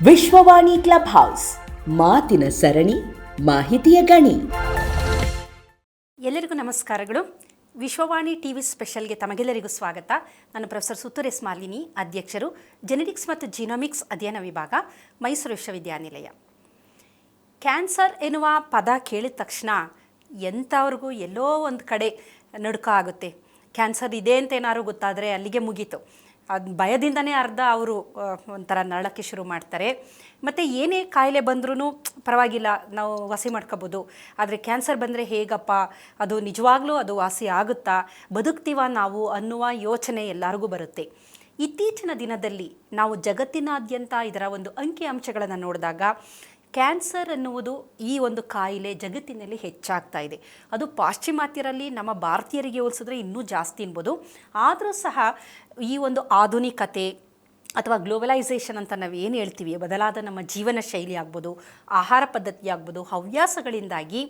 Vishwavani club house ಮಾತಿನ ಸರಣಿ, ಮಾಹಿತಿಯ ಗಣಿ. ಎಲ್ಲರಿಗೂ ನಮಸ್ಕಾರಗಳು. ವಿಶ್ವವಾಣಿ ಟಿವಿ ಸ್ಪೆಷಲ್ಗೆ ತಮಗೆಲ್ಲರಿಗೂ ಸ್ವಾಗತ. ನಾನು ಪ್ರೊಫೆಸರ್ ಸುತ್ತೂರ್ ಎಸ್ ಮಾಲಿನಿ, ಅಧ್ಯಕ್ಷರು, ಜೆನೆಟಿಕ್ಸ್ ಮತ್ತು ಜಿನೋಮಿಕ್ಸ್ ಅಧ್ಯಯನ ವಿಭಾಗ, ಮೈಸೂರು ವಿಶ್ವವಿದ್ಯಾನಿಲಯ. ಕ್ಯಾನ್ಸರ್ ಎನ್ನುವ ಪದ ಕೇಳಿದ ತಕ್ಷಣ ಎಂಥವ್ರಿಗೂ ಎಲ್ಲೋ ಒಂದು ಕಡೆ ನಡುಕ ಆಗುತ್ತೆ. ಕ್ಯಾನ್ಸರ್ ಇದೆ ಅಂತ ಏನಾದ್ರು ಗೊತ್ತಾದರೆ ಅಲ್ಲಿಗೆ ಮುಗೀತು. ಅದು ಭಯದಿಂದನೇ ಅರ್ಧ ಅವರು ಒಂಥರ ನರಳಕ್ಕೆ ಶುರು ಮಾಡ್ತಾರೆ. ಮತ್ತು ಏನೇ ಕಾಯಿಲೆ ಬಂದ್ರೂ ಪರವಾಗಿಲ್ಲ, ನಾವು ವಾಸಿ ಮಾಡ್ಕೋಬೋದು. ಆದರೆ ಕ್ಯಾನ್ಸರ್ ಬಂದರೆ ಹೇಗಪ್ಪ, ಅದು ನಿಜವಾಗ್ಲೂ ಅದು ವಾಸಿ ಆಗುತ್ತಾ, ಬದುಕ್ತೀವ ನಾವು ಅನ್ನುವ ಯೋಚನೆ ಎಲ್ಲರಿಗೂ ಬರುತ್ತೆ. ಇತ್ತೀಚಿನ ದಿನದಲ್ಲಿ ನಾವು ಜಗತ್ತಿನಾದ್ಯಂತ ಇದರ ಒಂದು ಅಂಕಿ ಅಂಶಗಳನ್ನು ನೋಡಿದಾಗ ಕ್ಯಾನ್ಸರ್ ಅನ್ನುವುದು ಈ ಒಂದು ಕಾಯಿಲೆ ಜಗತ್ತಿನಲ್ಲಿ ಹೆಚ್ಚಾಗ್ತಾ ಇದೆ. ಅದು ಪಾಶ್ಚಿಮಾತ್ಯರಲ್ಲಿ ನಮ್ಮ ಭಾರತೀಯರಿಗೆ ಹೋಲಿಸಿದ್ರೆ ಇನ್ನೂ ಜಾಸ್ತಿ ಅನ್ಬೋದು. ಆದರೂ ಸಹ ಈ ಒಂದು ಆಧುನಿಕತೆ ಅಥವಾ ಗ್ಲೋಬಲೈಸೇಷನ್ ಅಂತ ನಾವು ಏನು ಹೇಳ್ತೀವಿ, ಬದಲಾದ ನಮ್ಮ ಜೀವನ ಶೈಲಿ ಆಗ್ಬೋದು, ಆಹಾರ ಪದ್ಧತಿ ಆಗ್ಬೋದು, ಹವ್ಯಾಸಗಳಿಂದಾಗಿ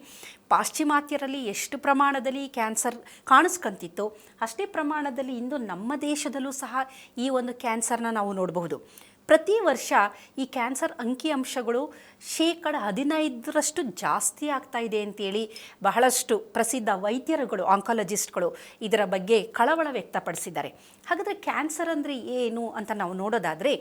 ಪಾಶ್ಚಿಮಾತ್ಯರಲ್ಲಿ ಎಷ್ಟು ಪ್ರಮಾಣದಲ್ಲಿ ಕ್ಯಾನ್ಸರ್ ಕಾಣಿಸ್ಕೊಂತಿತ್ತು ಅಷ್ಟೇ ಪ್ರಮಾಣದಲ್ಲಿ ಇಂದು ನಮ್ಮ ದೇಶದಲ್ಲೂ ಸಹ ಈ ಒಂದು ಕ್ಯಾನ್ಸರ್ನ ನಾವು ನೋಡಬಹುದು. ಪ್ರತಿ ವರ್ಷ ಈ ಕ್ಯಾನ್ಸರ್ ಅಂಕಿಅಂಶಗಳು 15% ಜಾಸ್ತಿ ಆಗ್ತಾ ಇದೆ ಅಂತೇಳಿ ಬಹಳಷ್ಟು ಪ್ರಸಿದ್ಧ ವೈದ್ಯರುಗಳು, ಆಂಕಾಲಜಿಸ್ಟ್ಗಳು ಇದರ ಬಗ್ಗೆ ಕಳವಳ ವ್ಯಕ್ತಪಡಿಸಿದ್ದಾರೆ. ಹಾಗಾದರೆ ಕ್ಯಾನ್ಸರ್ ಅಂದರೆ ಏನು ಅಂತ ನಾವು ನೋಡೋದಾದರೆ,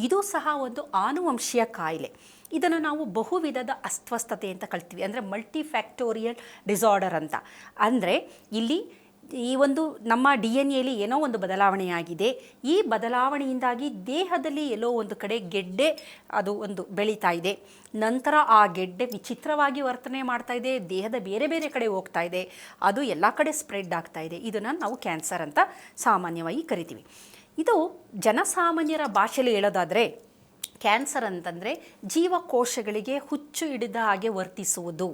ಇದು ಸಹ ಒಂದು ಆನುವಂಶೀಯ ಕಾಯಿಲೆ. ಇದನ್ನು ನಾವು ಬಹುವಿಧದ ಅಸ್ವಸ್ಥತೆ ಅಂತ ಕಳ್ತೀವಿ, ಅಂದರೆ ಮಲ್ಟಿಫ್ಯಾಕ್ಟೋರಿಯಲ್ ಡಿಸಾರ್ಡರ್ ಅಂತ. ಅಂದರೆ ಇಲ್ಲಿ ಈ ಒಂದು ನಮ್ಮ DNA ಏನೋ ಒಂದು ಬದಲಾವಣೆಯಾಗಿದೆ. ಈ ಬದಲಾವಣೆಯಿಂದಾಗಿ ದೇಹದಲ್ಲಿ ಎಲ್ಲೋ ಒಂದು ಕಡೆ ಗೆಡ್ಡೆ ಅದು ಒಂದು ಬೆಳೀತಾ ಇದೆ. ನಂತರ ಆ ಗೆಡ್ಡೆ ವಿಚಿತ್ರವಾಗಿ ವರ್ತನೆ ಮಾಡ್ತಾ ಇದೆ, ದೇಹದ ಬೇರೆ ಬೇರೆ ಕಡೆ ಹೋಗ್ತಾ ಇದೆ, ಅದು ಎಲ್ಲ ಕಡೆ ಸ್ಪ್ರೆಡ್ ಆಗ್ತಾ ಇದೆ. ಇದನ್ನು ನಾವು ಕ್ಯಾನ್ಸರ್ ಅಂತ ಸಾಮಾನ್ಯವಾಗಿ ಕರಿತೀವಿ. ಇದು ಜನಸಾಮಾನ್ಯರ ಭಾಷೆಯಲ್ಲಿ ಹೇಳೋದಾದರೆ, ಕ್ಯಾನ್ಸರ್ ಅಂತಂದರೆ ಜೀವಕೋಶಗಳಿಗೆ ಹುಚ್ಚು ಹಿಡಿದ ಹಾಗೆ ವರ್ತಿಸುವುದು,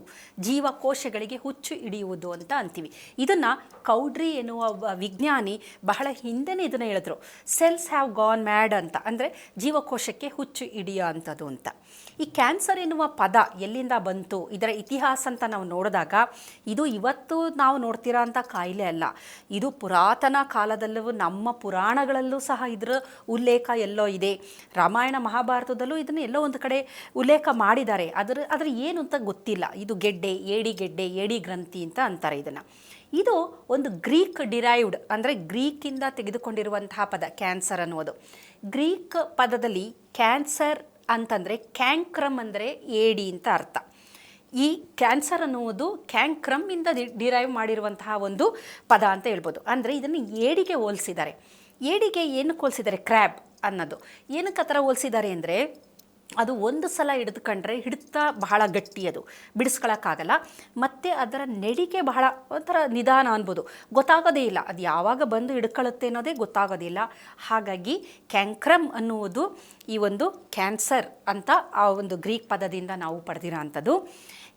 ಜೀವಕೋಶಗಳಿಗೆ ಹುಚ್ಚು ಹಿಡಿಯುವುದು ಅಂತ ಅಂತೀವಿ. ಇದನ್ನು ಕೌಡ್ರಿ ಎನ್ನುವ ವಿಜ್ಞಾನಿ ಬಹಳ ಹಿಂದೆನೇ ಇದನ್ನು ಹೇಳಿದ್ರು, ಸೆಲ್ಸ್ ಹ್ಯಾವ್ ಗಾನ್ ಮ್ಯಾಡ್ ಅಂತ. ಅಂದರೆ ಜೀವಕೋಶಕ್ಕೆ ಹುಚ್ಚು ಹಿಡಿಯೋ ಅಂಥದ್ದು ಅಂತ. ಈ ಕ್ಯಾನ್ಸರ್ ಎನ್ನುವ ಪದ ಎಲ್ಲಿಂದ ಬಂತು, ಇದರ ಇತಿಹಾಸ ಅಂತ ನಾವು ನೋಡಿದಾಗ, ಇದು ಇವತ್ತು ನಾವು ನೋಡ್ತಿರೋ ಅಂಥ ಕಾಯಿಲೆ ಅಲ್ಲ. ಇದು ಪುರಾತನ ಕಾಲದಲ್ಲೂ ನಮ್ಮ ಪುರಾಣಗಳಲ್ಲೂ ಸಹ ಇದರ ಉಲ್ಲೇಖ ಎಲ್ಲೋ ಇದೆ. ರಾಮಾಯಣ ಮಹಾಭಾರತದಲ್ಲೂ ಇದನ್ನು ಎಲ್ಲೋ ಒಂದು ಕಡೆ ಉಲ್ಲೇಖ ಮಾಡಿದ್ದಾರೆ. ಅದರ ಏನು ಅಂತ ಗೊತ್ತಿಲ್ಲ. ಇದು ಗೆಡ್ಡೆ, ಏಡಿ ಗ್ರಂಥಿ ಅಂತ ಅಂತಾರೆ ಇದನ್ನು. ಇದು ಒಂದು ಗ್ರೀಕ್ ಡಿರೈವ್ಡ್, ಅಂದರೆ ಗ್ರೀಕಿಂದ ತೆಗೆದುಕೊಂಡಿರುವಂತಹ ಪದ ಕ್ಯಾನ್ಸರ್ ಅನ್ನುವುದು. ಗ್ರೀಕ್ ಪದದಲ್ಲಿ ಕ್ಯಾನ್ಸರ್ ಅಂತಂದರೆ ಕ್ಯಾಂಕ್ರಮ್ ಅಂದರೆ ಏಡಿ ಅಂತ ಅರ್ಥ. ಈ ಕ್ಯಾನ್ಸರ್ ಅನ್ನುವುದು ಕ್ಯಾಂಕ್ರಮ್ಮಿಂದ ಡಿರೈವ್ ಮಾಡಿರುವಂತಹ ಒಂದು ಪದ ಅಂತ ಹೇಳ್ಬೋದು. ಅಂದರೆ ಇದನ್ನು ಏಡಿಗೆ ಹೋಲಿಸಿದ್ದಾರೆ. ಏಡಿಗೆ ಏನಕ್ಕೆ ಹೋಲಿಸಿದ್ದಾರೆ? ಕ್ರ್ಯಾಬ್ ಅನ್ನೋದು ಏನಕ್ಕೆ ಆ ಥರ ಹೋಲಿಸಿದ್ದಾರೆ ಅಂದರೆ, ಅದು ಒಂದು ಸಲ ಹಿಡಿದುಕೊಂಡ್ರೆ ಹಿಡಿತಾ ಬಹಳ ಗಟ್ಟಿ, ಅದು ಬಿಡಿಸ್ಕೊಳ್ಳೋಕ್ಕಾಗಲ್ಲ. ಮತ್ತು ಅದರ ನೆಡಿಗೆ ಬಹಳ ಒಂಥರ ನಿಧಾನ ಅನ್ಬೋದು, ಗೊತ್ತಾಗೋದೇ ಇಲ್ಲ, ಅದು ಯಾವಾಗ ಬಂದು ಹಿಡ್ಕೊಳ್ಳುತ್ತೆ ಅನ್ನೋದೇ ಗೊತ್ತಾಗೋದಿಲ್ಲ. ಹಾಗಾಗಿ ಕ್ಯಾಂಕ್ರಮ್ ಅನ್ನುವುದು ಈ ಒಂದು ಕ್ಯಾನ್ಸರ್ ಅಂತ ಆ ಒಂದು ಗ್ರೀಕ್ ಪದದಿಂದ ನಾವು ಪಡೆದಿರೋ ಅಂಥದ್ದು.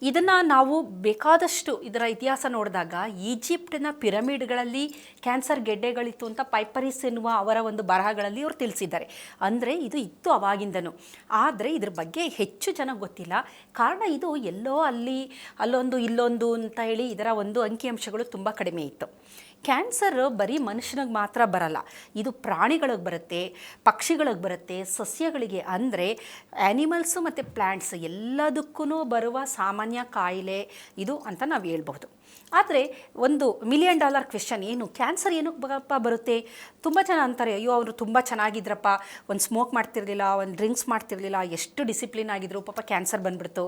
ಇದನ್ನು ನಾವು ಬೇಕಾದಷ್ಟು ಇದರ ಇತಿಹಾಸ ನೋಡಿದಾಗ ಈಜಿಪ್ಟಿನ ಪಿರಮಿಡ್ಗಳಲ್ಲಿ ಕ್ಯಾನ್ಸರ್ ಗೆಡ್ಡೆಗಳಿತ್ತು ಅಂತ ಪೈಪರಿಸ್ ಎನ್ನುವ ಅವರ ಒಂದು ಬರಹಗಳಲ್ಲಿ ಅವರು ತಿಳಿಸಿದ್ದಾರೆ. ಅಂದರೆ ಇದು ಇತ್ತು ಅವಾಗಿಂದನೂ. ಆದರೆ ಇದ್ರ ಬಗ್ಗೆ ಹೆಚ್ಚು ಜನ ಗೊತ್ತಿಲ್ಲ. ಕಾರಣ ಇದು ಎಲ್ಲೋ ಅಲ್ಲೊಂದು ಇಲ್ಲೊಂದು ಅಂತ ಹೇಳಿ ಇದರ ಒಂದು ಅಂಕಿಅಂಶಗಳು ತುಂಬ ಕಡಿಮೆ ಇತ್ತು. ಕ್ಯಾನ್ಸರ್ ಬರೀ ಮನುಷ್ಯನಿಗೆ ಮಾತ್ರ ಬರಲ್ಲ, ಇದು ಪ್ರಾಣಿಗಳಿಗೆ ಬರುತ್ತೆ, ಪಕ್ಷಿಗಳಿಗೆ ಬರುತ್ತೆ, ಸಸ್ಯಗಳಿಗೆ, ಅಂದರೆ ಆ್ಯನಿಮಲ್ಸು ಮತ್ತು ಪ್ಲ್ಯಾಂಟ್ಸ್ ಎಲ್ಲದಕ್ಕೂ ಬರುವ ಸಾಮಾನ್ಯ ಕಾಯಿಲೆ ಇದು ಅಂತ ನಾವು ಹೇಳ್ಬಹುದು. ಆದರೆ ಒಂದು $1 ಮಿಲಿಯನ್ ಕ್ವೆಶ್ಚನ್ ಏನು, ಕ್ಯಾನ್ಸರ್ ಏನಕ್ಕೆ ಬರುತ್ತೆ? ತುಂಬ ಜನ ಅಂತಾರೆ, ಅಯ್ಯೋ ಅವರು ತುಂಬ ಚೆನ್ನಾಗಿದ್ರಪ್ಪ, ಒಂದು ಸ್ಮೋಕ್ ಮಾಡ್ತಿರ್ಲಿಲ್ಲ, ಒಂದು ಡ್ರಿಂಕ್ಸ್ ಮಾಡ್ತಿರ್ಲಿಲ್ಲ, ಎಷ್ಟು ಡಿಸಿಪ್ಲಿನ್ ಆಗಿದ್ರು, ಪಾಪ ಕ್ಯಾನ್ಸರ್ ಬಂದುಬಿಡ್ತು.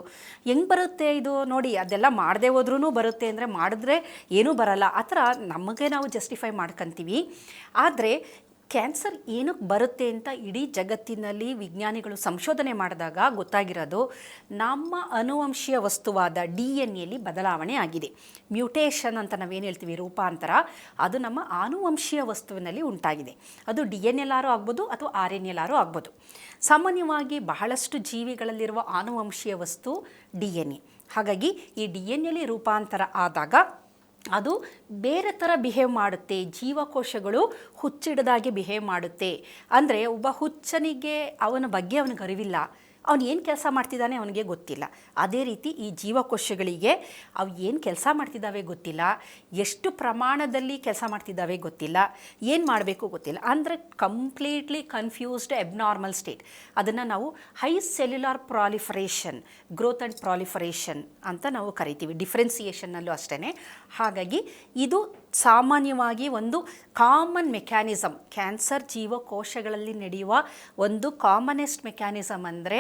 ಹೆಂಗೆ ಬರುತ್ತೆ ಇದು? ನೋಡಿ, ಅದೆಲ್ಲ ಮಾಡದೆ ಹೋದ್ರೂ ಬರುತ್ತೆ ಅಂದರೆ ಮಾಡಿದ್ರೆ ಏನೂ ಬರಲ್ಲ, ಆ ಥರ ನಮಗೆ ನಾವು ಜಸ್ಟಿಫೈ ಮಾಡ್ಕೊತೀವಿ. ಆದರೆ ಕ್ಯಾನ್ಸರ್ ಏನಕ್ಕೆ ಬರುತ್ತೆ ಅಂತ ಇಡೀ ಜಗತ್ತಿನಲ್ಲಿ ವಿಜ್ಞಾನಿಗಳು ಸಂಶೋಧನೆ ಮಾಡಿದಾಗ ಗೊತ್ತಾಗಿರೋದು, ನಮ್ಮ ಆನುವಂಶೀಯ ವಸ್ತುವಾದ DNA ಬದಲಾವಣೆ ಆಗಿದೆ. ಮ್ಯೂಟೇಷನ್ ಅಂತ ನಾವೇನು ಹೇಳ್ತೀವಿ, ರೂಪಾಂತರ, ಅದು ನಮ್ಮ ಆನುವಂಶೀಯ ವಸ್ತುವಿನಲ್ಲಿ ಉಂಟಾಗಿದೆ. ಅದು DNA ಆಗ್ಬೋದು ಅಥವಾ RNA ಆಗ್ಬೋದು. ಸಾಮಾನ್ಯವಾಗಿ ಬಹಳಷ್ಟು ಜೀವಿಗಳಲ್ಲಿರುವ ಆನುವಂಶೀಯ ವಸ್ತು DNA. ಹಾಗಾಗಿ ಈ DNA ರೂಪಾಂತರ ಆದಾಗ ಅದು ಬೇರೆ ಥರ ಬಿಹೇವ್ ಮಾಡುತ್ತೆ, ಜೀವಕೋಶಗಳು ಹುಚ್ಚಿಡ್ದಾಗೆ ಬಿಹೇವ್ ಮಾಡುತ್ತೆ. ಅಂದರೆ ಒಬ್ಬ ಹುಚ್ಚನಿಗೆ ಅವನ ಬಗ್ಗೆ ಅವನಿಗೆ ಅರಿವಿಲ್ಲ, ಅವನು ಏನು ಕೆಲಸ ಮಾಡ್ತಿದ್ದಾನೆ ಅವನಿಗೆ ಗೊತ್ತಿಲ್ಲ. ಅದೇ ರೀತಿ ಈ ಜೀವಕೋಶಗಳಿಗೆ ಅವು ಏನು ಕೆಲಸ ಮಾಡ್ತಿದ್ದಾವೆ ಗೊತ್ತಿಲ್ಲ, ಎಷ್ಟು ಪ್ರಮಾಣದಲ್ಲಿ ಕೆಲಸ ಮಾಡ್ತಿದ್ದಾವೆ ಗೊತ್ತಿಲ್ಲ, ಏನು ಮಾಡಬೇಕು ಗೊತ್ತಿಲ್ಲ. ಅಂದರೆ ಕಂಪ್ಲೀಟ್ಲಿ ಕನ್ಫ್ಯೂಸ್ಡ್ ಎಬ್ನಾರ್ಮಲ್ ಸ್ಟೇಟ್. ಅದನ್ನು ನಾವು high cellular proliferation, growth and proliferation ಅಂತ ನಾವು ಕರಿತೀವಿ. ಡಿಫ್ರೆನ್ಸಿಯೇಷನ್ನಲ್ಲೂ ಅಷ್ಟೇ. ಹಾಗಾಗಿ ಇದು ಸಾಮಾನ್ಯವಾಗಿ ಒಂದು ಕಾಮನ್ ಮೆಕ್ಯಾನಿಸಮ್. ಕ್ಯಾನ್ಸರ್ ಜೀವಕೋಶಗಳಲ್ಲಿ ನಡೆಯುವ ಒಂದು ಕಾಮನೆಸ್ಟ್ ಮೆಕ್ಯಾನಿಸಮ್ ಅಂದರೆ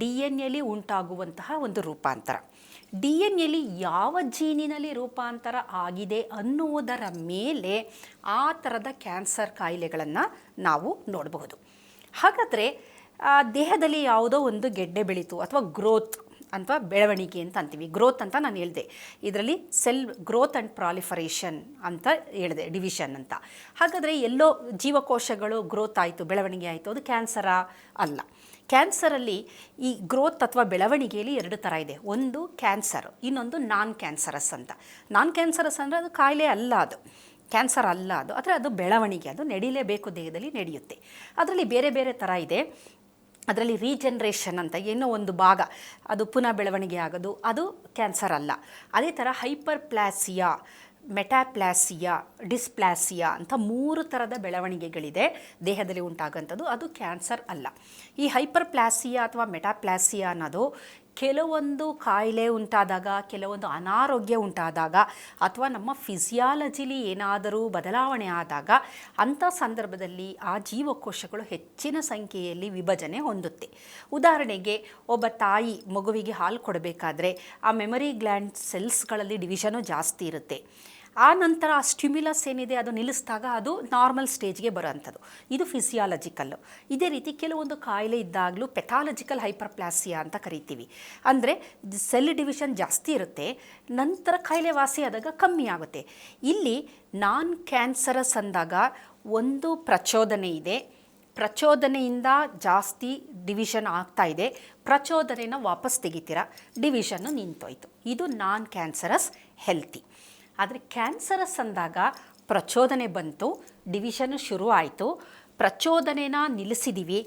DNA ಉಂಟಾಗುವಂತಹ ಒಂದು ರೂಪಾಂತರ. DNA ಯಾವ ಜೀನಿನಲ್ಲಿ ರೂಪಾಂತರ ಆಗಿದೆ ಅನ್ನುವುದರ ಮೇಲೆ ಆ ಥರದ ಕ್ಯಾನ್ಸರ್ ಕಾಯಿಲೆಗಳನ್ನು ನಾವು ನೋಡಬಹುದು. ಹಾಗಾದರೆ ದೇಹದಲ್ಲಿ ಯಾವುದೋ ಒಂದು ಗೆಡ್ಡೆ ಬೆಳೀತು ಅಥವಾ ಗ್ರೋತ್ ಅಥವಾ ಬೆಳವಣಿಗೆ ಅಂತ ಅಂತೀವಿ. ಗ್ರೋತ್ ಅಂತ ನಾನು ಹೇಳಿದೆ, ಇದರಲ್ಲಿ ಸೆಲ್ ಗ್ರೋತ್ ಆ್ಯಂಡ್ ಪ್ರಾಲಿಫರೇಷನ್ ಅಂತ ಹೇಳಿದೆ, ಡಿವಿಷನ್ ಅಂತ. ಹಾಗಾದರೆ ಎಲ್ಲೋ ಜೀವಕೋಶಗಳು ಗ್ರೋತ್ ಆಯಿತು, ಬೆಳವಣಿಗೆ ಆಯಿತು, ಅದು ಕ್ಯಾನ್ಸರಾ? ಅಲ್ಲ. ಕ್ಯಾನ್ಸರಲ್ಲಿ ಈ ಗ್ರೋತ್ ಅಥವಾ ಬೆಳವಣಿಗೆಯಲ್ಲಿ 2 ಥರ ಇದೆ. ಒಂದು ಕ್ಯಾನ್ಸರ್, ಇನ್ನೊಂದು ನಾನ್ ಕ್ಯಾನ್ಸರಸ್ ಅಂತ. ನಾನ್ ಕ್ಯಾನ್ಸರಸ್ ಅಂದರೆ ಅದು ಕಾಯಿಲೆ ಅಲ್ಲ, ಅದು ಕ್ಯಾನ್ಸರ್ ಅಲ್ಲ, ಅದು ಆದರೆ ಅದು ಬೆಳವಣಿಗೆ, ಅದು ನಡೀಲೇಬೇಕು, ದೇಹದಲ್ಲಿ ನಡೆಯುತ್ತೆ. ಅದರಲ್ಲಿ ಬೇರೆ ಬೇರೆ ಥರ ಇದೆ. ಅದರಲ್ಲಿ ರೀಜನ್ರೇಷನ್ ಅಂತ ಏನೋ ಒಂದು ಭಾಗ ಅದು ಪುನಃ ಬೆಳವಣಿಗೆ ಆಗೋದು, ಅದು ಕ್ಯಾನ್ಸರ್ ಅಲ್ಲ. ಅದೇ ಥರ ಹೈಪರ್ಪ್ಲಾಸಿಯಾ, ಮೆಟಾಪ್ಲಾಸಿಯಾ, ಡಿಸ್ಪ್ಲಾಸಿಯಾ ಅಂತ 3 ಥರದ ಬೆಳವಣಿಗೆಗಳಿದೆ ದೇಹದಲ್ಲಿ ಉಂಟಾಗಂಥದ್ದು, ಅದು ಕ್ಯಾನ್ಸರ್ ಅಲ್ಲ. ಈ ಹೈಪರ್ಪ್ಲಾಸಿಯಾ ಅಥವಾ ಮೆಟಾಪ್ಲಾಸಿಯಾ ಅನ್ನೋದು ಕೆಲವೊಂದು ಕಾಯಿಲೆ ಉಂಟಾದಾಗ, ಕೆಲವೊಂದು ಅನಾರೋಗ್ಯ ಉಂಟಾದಾಗ, ಅಥವಾ ನಮ್ಮ ಫಿಸಿಯಾಲಜಿಲಿ ಏನಾದರೂ ಬದಲಾವಣೆ ಆದಾಗ ಅಂಥ ಸಂದರ್ಭದಲ್ಲಿ ಆ ಜೀವಕೋಶಗಳು ಹೆಚ್ಚಿನ ಸಂಖ್ಯೆಯಲ್ಲಿ ವಿಭಜನೆ ಹೊಂದುತ್ತೆ. ಉದಾಹರಣೆಗೆ ಒಬ್ಬ ತಾಯಿ ಮಗುವಿಗೆ ಹಾಲು ಕೊಡಬೇಕಾದ್ರೆ ಆ ಮೆಮರಿ ಗ್ಲ್ಯಾಂಡ್ ಸೆಲ್ಸ್ಗಳಲ್ಲಿ ಡಿವಿಷನು ಜಾಸ್ತಿ ಇರುತ್ತೆ. ಆ ನಂತರ ಆ ಸ್ಟಿಮ್ಯುಲಸ್ ಏನಿದೆ ಅದು ನಿಲ್ಲಿಸಿದಾಗ ಅದು ನಾರ್ಮಲ್ ಸ್ಟೇಜ್ಗೆ ಬರೋವಂಥದ್ದು, ಇದು ಫಿಸಿಯಾಲಜಿಕಲ್ಲು. ಇದೇ ರೀತಿ ಕೆಲವೊಂದು ಕಾಯಿಲೆ ಇದ್ದಾಗಲೂ ಪೆಥಾಲಜಿಕಲ್ ಹೈಪರ್ಪ್ಲಾಸಿಯಾ ಅಂತ ಕರಿತೀವಿ. ಅಂದರೆ ಸೆಲ್ ಡಿವಿಷನ್ ಜಾಸ್ತಿ ಇರುತ್ತೆ, ನಂತರ ಕಾಯಿಲೆ ವಾಸಿ ಆದಾಗ ಕಮ್ಮಿ ಆಗುತ್ತೆ. ಇಲ್ಲಿ ನಾನ್ ಕ್ಯಾನ್ಸರಸ್ ಅಂದಾಗ ಒಂದು ಪ್ರಚೋದನೆ ಇದೆ, ಪ್ರಚೋದನೆಯಿಂದ ಜಾಸ್ತಿ ಡಿವಿಷನ್ ಆಗ್ತಾ ಇದೆ, ಪ್ರಚೋದನೆನ ವಾಪಸ್ ತೆಗಿತೀರ, ಡಿವಿಷನ್ನು ನಿಂತೋಯ್ತು. ಇದು ನಾನ್ ಕ್ಯಾನ್ಸರಸ್ ಹೆಲ್ತಿ. ಆದರೆ ಕ್ಯಾನ್ಸರಸ್ ಅಂದಾಗ ಪ್ರಚೋದನೆ ಬಂತು, ಡಿವಿಷನು ಶುರು ಆಯಿತು, ಪ್ರಚೋದನೆನ ನಿಲ್ಲಿಸಿದ್ದೀವಿ,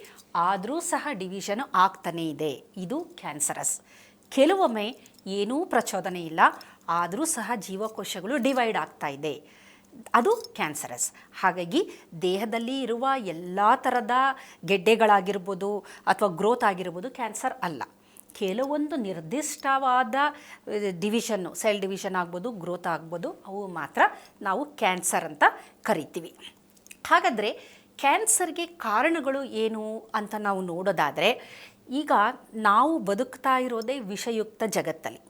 ಆದರೂ ಸಹ ಡಿವಿಷನು ಆಗ್ತಾನೇ ಇದೆ, ಇದು ಕ್ಯಾನ್ಸರಸ್. ಕೆಲವೊಮ್ಮೆ ಏನೂ ಪ್ರಚೋದನೆ ಇಲ್ಲ, ಆದರೂ ಸಹ ಜೀವಕೋಶಗಳು ಡಿವೈಡ್ ಆಗ್ತಾ ಇದೆ, ಅದು ಕ್ಯಾನ್ಸರಸ್. ಹಾಗಾಗಿ ದೇಹದಲ್ಲಿ ಇರುವ ಎಲ್ಲ ಥರದ ಗೆಡ್ಡೆಗಳಾಗಿರ್ಬೋದು ಅಥವಾ ಗ್ರೋತ್ ಆಗಿರ್ಬೋದು ಕ್ಯಾನ್ಸರ್ ಅಲ್ಲ. ಕೆಲವೊಂದು ನಿರ್ದಿಷ್ಟವಾದ ಡಿವಿಷನ್ನು, ಸೆಲ್ ಡಿವಿಷನ್ ಆಗ್ಬೋದು, ಗ್ರೋತ್ ಆಗ್ಬೋದು, ಅವು ಮಾತ್ರ ನಾವು ಕ್ಯಾನ್ಸರ್ ಅಂತ ಕರಿತೀವಿ. ಹಾಗಾದರೆ ಕ್ಯಾನ್ಸರ್ಗೆ ಕಾರಣಗಳು ಏನು ಅಂತ ನಾವು ನೋಡೋದಾದರೆ, ಈಗ ನಾವು ಬದುಕ್ತಾ ಇರೋದೇ ವಿಷಯುಕ್ತ ಜಗತ್ತಲ್ಲಿ.